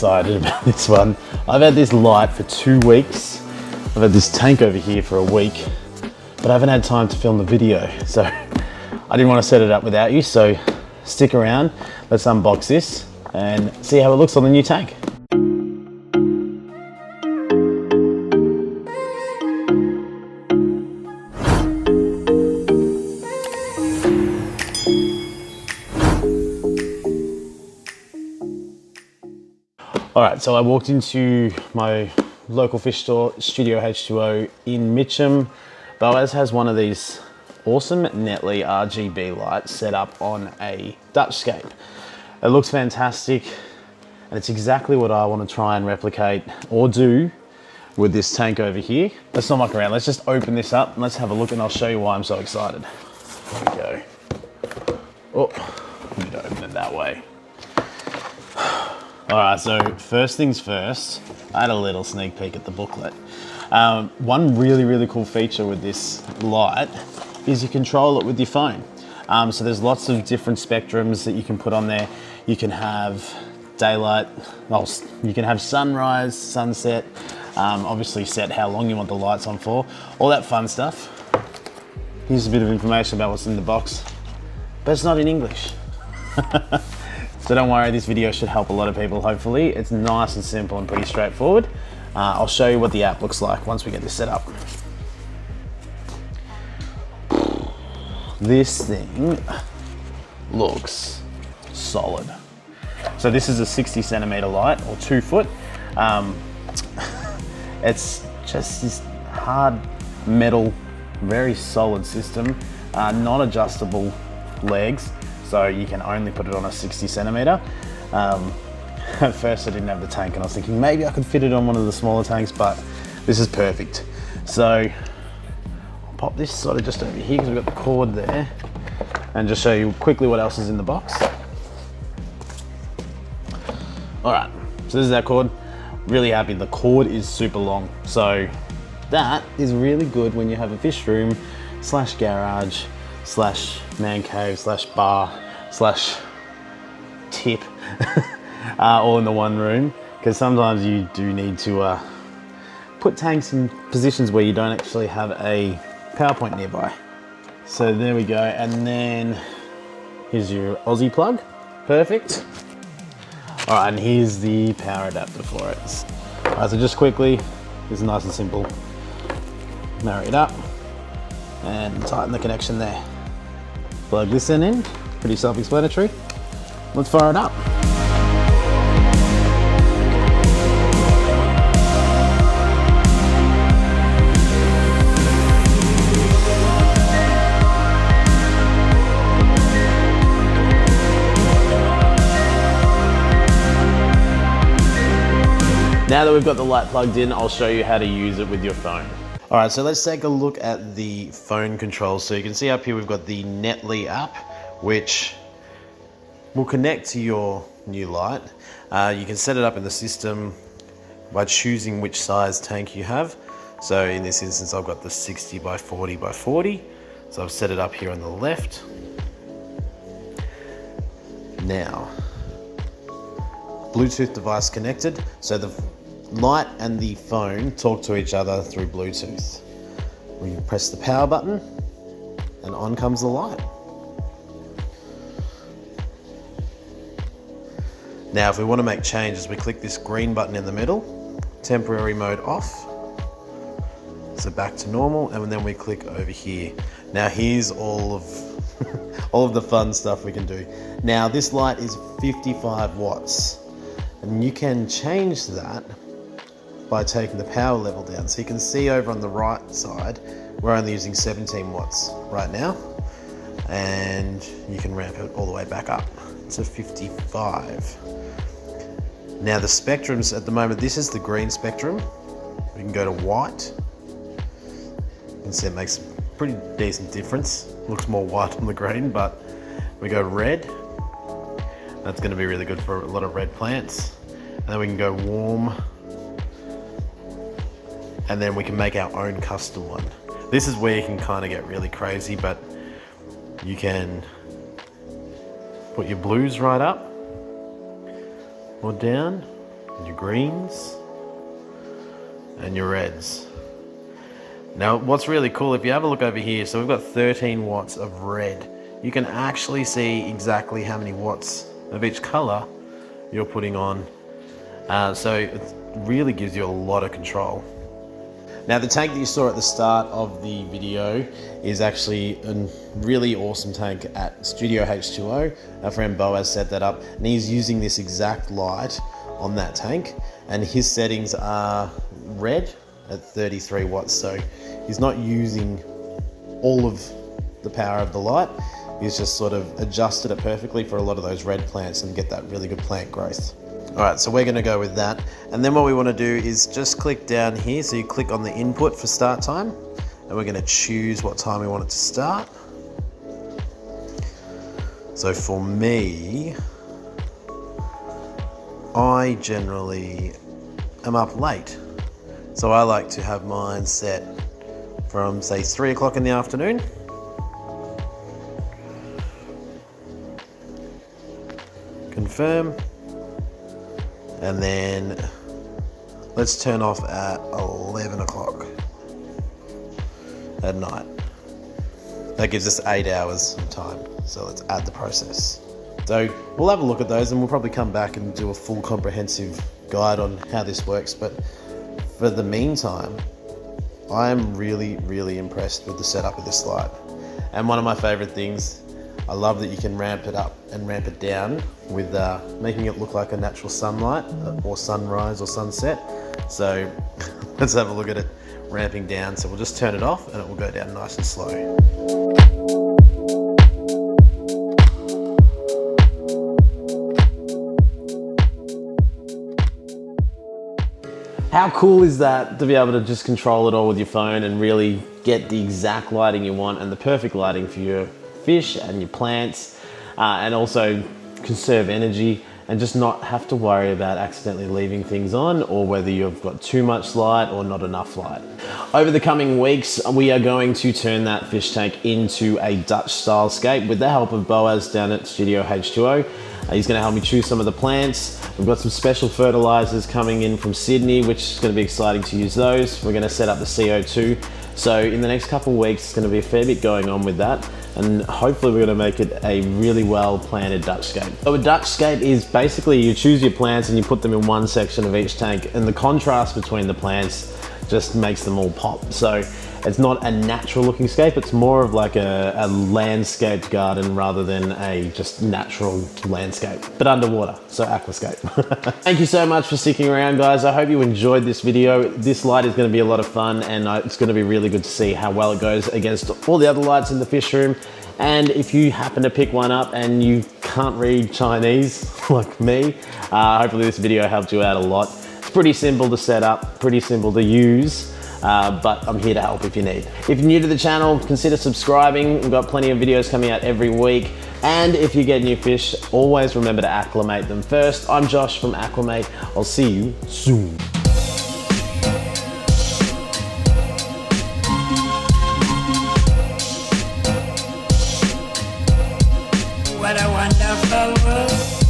excited about this one. I've had this light for 2 weeks. I've had this tank over here for a week, but I haven't had time to film the video. So I didn't want to set it up without you. So stick around, let's unbox this and see how it looks on the new tank. All right, so I walked into my local fish store, Studio H2O in Mitcham. Boaz has one of these awesome Netlea RGB lights set up on a Dutch scape. It looks fantastic, and it's exactly what I want to try and replicate or do with this tank over here. Let's not muck around, let's just open this up and let's have a look, and I'll show you why I'm so excited. There we go. Oh, I need to open it that way. All right, so first things first, I had a little sneak peek at the booklet. One really cool feature with this light is you control it with your phone. So there's lots of different spectrums that you can put on there. You can have daylight, well, you can have sunrise, sunset, obviously set how long you want the lights on for, all that fun stuff. Here's a bit of information about what's in the box, but it's not in English. So don't worry, this video should help a lot of people, hopefully. It's nice and simple and pretty straightforward. I'll show you what the app looks like once we get this set up. This thing looks solid. So this is a 60 centimeter light, or 2 foot. It's just this hard metal, very solid system, non-adjustable legs. So you can only put it on a 60 centimeter. At first I didn't have the tank and I was thinking maybe I could fit it on one of the smaller tanks, but this is perfect. So I'll pop this sort of just over here because we've got the cord there, and just show you quickly what else is in the box. All right, so this is our cord. Really happy, the cord is super long. So that is really good when you have a fish room slash garage slash man cave slash bar slash tip all in the one room, because sometimes you do need to put tanks in positions where you don't actually have a power point nearby. So there we go, and then here's your Aussie plug, perfect. All right, and here's the power adapter for it. All right, so just quickly, this is nice and simple. Marry it up and tighten the connection there. Plug this in, pretty self-explanatory. Let's fire it up. Now that we've got the light plugged in, I'll show you how to use it with your phone. All right, so let's take a look at the phone controls. So you can see up here, we've got the Netlea app, which will connect to your new light. You can set it up in the system by choosing which size tank you have. So in this instance, I've got the 60 by 40 by 40. So I've set it up here on the left. Now, Bluetooth device connected. So the light and the phone talk to each other through Bluetooth. We press the power button and on comes the light. Now if we want to make changes, we click this green button in the middle, temporary mode off, so back to normal, and then we click over here. Now here's all of the fun stuff we can do. Now this light is 55 watts, and you can change that by taking the power level down. So you can see over on the right side, we're only using 17 watts right now, and you can ramp it all the way back up to 55. Now the spectrums at the moment, this is the green spectrum. We can go to white. You can see it makes a pretty decent difference. Looks more white on the green, but we go red. That's gonna be really good for a lot of red plants. And then we can go warm, and then we can make our own custom one. This is where you can kind of get really crazy, but you can put your blues right up or down, your greens, and your reds. Now, what's really cool, if you have a look over here, so we've got 13 watts of red. You can actually see exactly how many watts of each color you're putting on. So it really gives you a lot of control. Now, the tank that you saw at the start of the video is actually a really awesome tank at Studio H2O. Our friend Boaz set that up, and he's using this exact light on that tank, and his settings are red at 33 watts. So he's not using all of the power of the light. He's just sort of adjusted it perfectly for a lot of those red plants and get that really good plant growth. All right, so we're gonna go with that. And then what we wanna do is just click down here. So you click on the input for start time, and we're gonna choose what time we want it to start. So for me, I generally am up late. So I like to have mine set from, say, 3 o'clock in the afternoon. Confirm. And then let's turn off at 11 o'clock at night. That gives us 8 hours of time. So let's add the process. So we'll have a look at those, and we'll probably come back and do a full comprehensive guide on how this works. But for the meantime, I'm really, really impressed with the setup of this light. And one of my favorite things, I love that you can ramp it up and ramp it down with making it look like a natural sunlight or sunrise or sunset. So let's have a look at it ramping down. So we'll just turn it off and it will go down nice and slow. How cool is that to be able to just control it all with your phone and really get the exact lighting you want and the perfect lighting for your fish and your plants, and also conserve energy and just not have to worry about accidentally leaving things on, or whether you've got too much light or not enough light. Over the coming weeks, we are going to turn that fish tank into a Dutch style scape with the help of Boaz down at Studio H2O. He's going to help me choose some of the plants. We've got some special fertilizers coming in from Sydney, which is going to be exciting to use those. We're going to set up the CO2. So in the next couple of weeks, it's going to be a fair bit going on with that. And hopefully we're going to make it a really well planted Dutch scape. So a Dutch scape is basically you choose your plants and you put them in one section of each tank, and the contrast between the plants just makes them all pop. So it's not a natural looking scape, it's more of like a landscaped garden rather than a just natural landscape, but underwater, so aquascape. Thank you so much for sticking around, guys. I hope you enjoyed this video. This light is going to be a lot of fun, and it's going to be really good to see how well it goes against all the other lights in the fish room. And if you happen to pick one up and you can't read Chinese like me, hopefully this video helped you out a lot. It's pretty simple to set up, pretty simple to use. But I'm here to help if you need. If you're new to the channel, consider subscribing. We've got plenty of videos coming out every week. And if you get new fish, always remember to acclimate them first. I'm Josh from Aquamate. I'll see you soon. What a wonderful world.